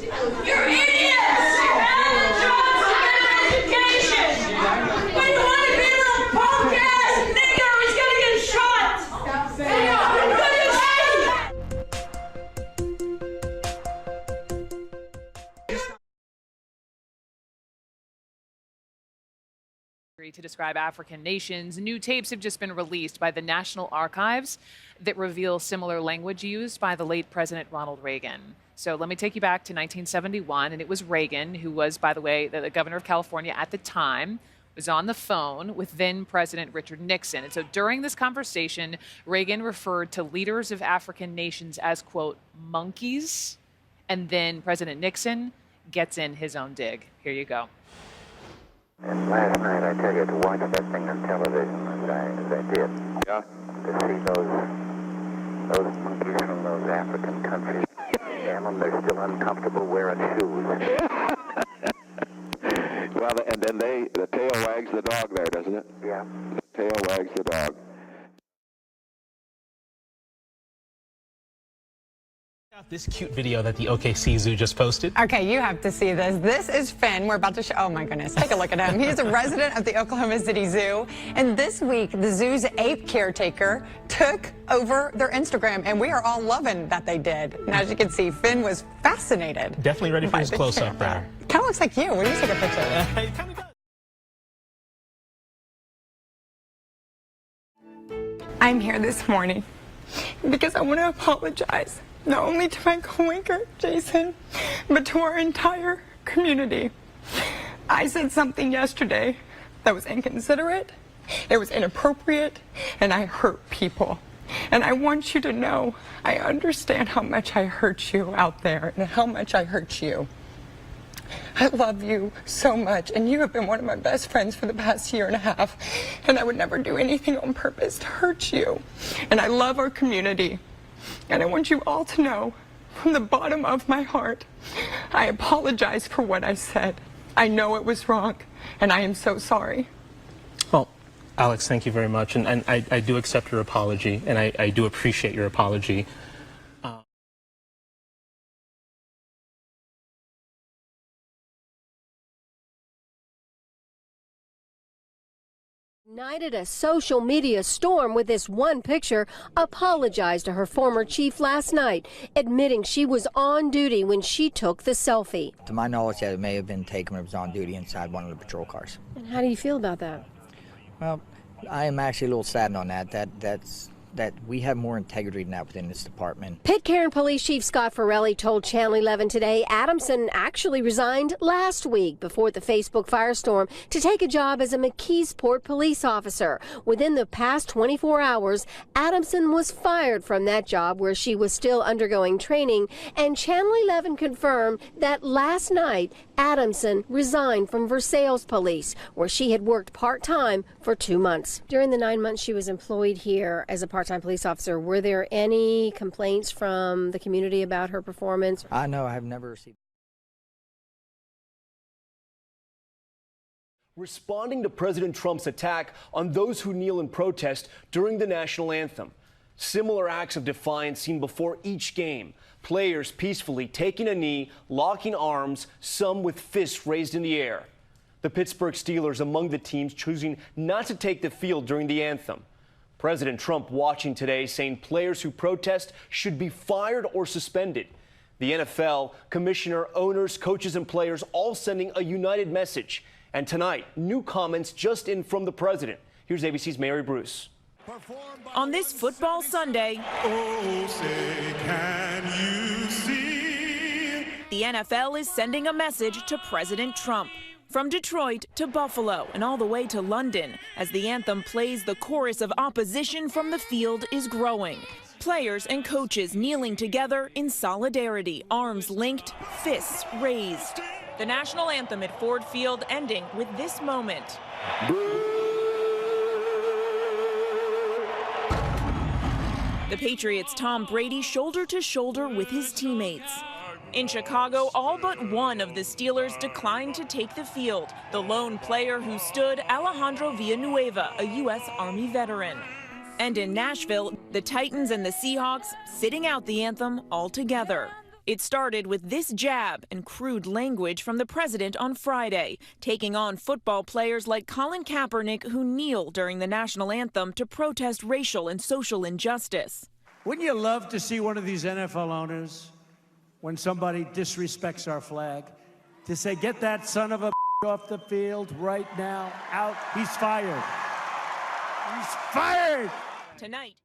You're idiots! Jobs and education! When you want to be a little punk-ass nigger, he's gonna get shot! Stop saying to describe African nations. New tapes have just been released by the National Archives that reveal similar language used by the late President Ronald Reagan. So let me take you back to 1971, and it was Reagan, who was, by the way, the governor of California at the time, was on the phone with then President Richard Nixon. And so during this conversation, Reagan referred to leaders of African nations as, quote, monkeys, and then President Nixon gets in his own dig. Here you go. And last night, I tell you, to watch that thing on television, as I did, yeah, to see those monkeys from those African countries, damn them, they're still uncomfortable wearing shoes. Well, and then the tail wags the dog there, doesn't it? Yeah. The tail wags the dog. This cute video that the OKC Zoo just posted. Okay, you have to see this. This is Finn. We're about to show. Oh my goodness, take a look at him. He's a resident of the Oklahoma City Zoo. And this week, the zoo's ape caretaker took over their Instagram, and we are all loving that they did. And as you can see, Finn was fascinated. Definitely ready for his close-up there. Kind of looks like you. What do you take a picture of? It kind of does. I'm here this morning because I want to apologize. Not only to my coworker, Jason, but to our entire community. I said something yesterday that was inconsiderate, it was inappropriate, and I hurt people. And I want you to know I understand how much I hurt you out there and how much I hurt you. I love you so much, and you have been one of my best friends for the past year and a half, and I would never do anything on purpose to hurt you. And I love our community. And I want you all to know, from the bottom of my heart, I apologize for what I said. I know it was wrong, and I am so sorry. Well, Alex, thank you very much. And I do accept your apology, and I do appreciate your apology. Ignited a social media storm with this one picture, apologized to her former chief last night, admitting she was on duty when she took the selfie. To my knowledge, that it may have been taken when it was on duty inside one of the patrol cars. And how do you feel about that? Well, I am actually a little saddened on that. That we have more integrity than that within this department. Pitcairn Police Chief Scott Farrelly told Channel 11 today Adamson actually resigned last week before the Facebook firestorm to take a job as a McKeesport police officer. Within the past 24 hours, Adamson was fired from that job where she was still undergoing training, and Channel 11 confirmed that last night Adamson resigned from Versailles Police, where she had worked part-time for 2 months. During the 9 months she was employed here as a part-time police officer, were there any complaints from the community about her performance? No, I have never received. Responding to President Trump's attack on those who kneel in protest during the national anthem. Similar acts of defiance seen before each game. Players peacefully taking a knee, locking arms, some with fists raised in the air. The Pittsburgh Steelers among the teams choosing not to take the field during the anthem. President Trump watching today, saying players who protest should be fired or suspended. The NFL, commissioner, owners, coaches, and players all sending a united message. And tonight, new comments just in from the president. Here's ABC's Mary Bruce. On this football Sunday, oh, say, can you see? The NFL is sending a message to President Trump. From Detroit to Buffalo and all the way to London, as the anthem plays, the chorus of opposition from the field is growing. Players and coaches kneeling together in solidarity, arms linked, fists raised. The national anthem at Ford Field ending with this moment. The Patriots' Tom Brady shoulder to shoulder with his teammates. In Chicago, all but one of the Steelers declined to take the field. The lone player who stood, Alejandro Villanueva, a U.S. Army veteran. And in Nashville, the Titans and the Seahawks sitting out the anthem altogether. It started with this jab and crude language from the president on Friday, taking on football players like Colin Kaepernick, who kneel during the national anthem to protest racial and social injustice. Wouldn't you love to see one of these NFL owners, when somebody disrespects our flag, to say, get that son of a off the field right now, out, he's fired. He's fired! Tonight,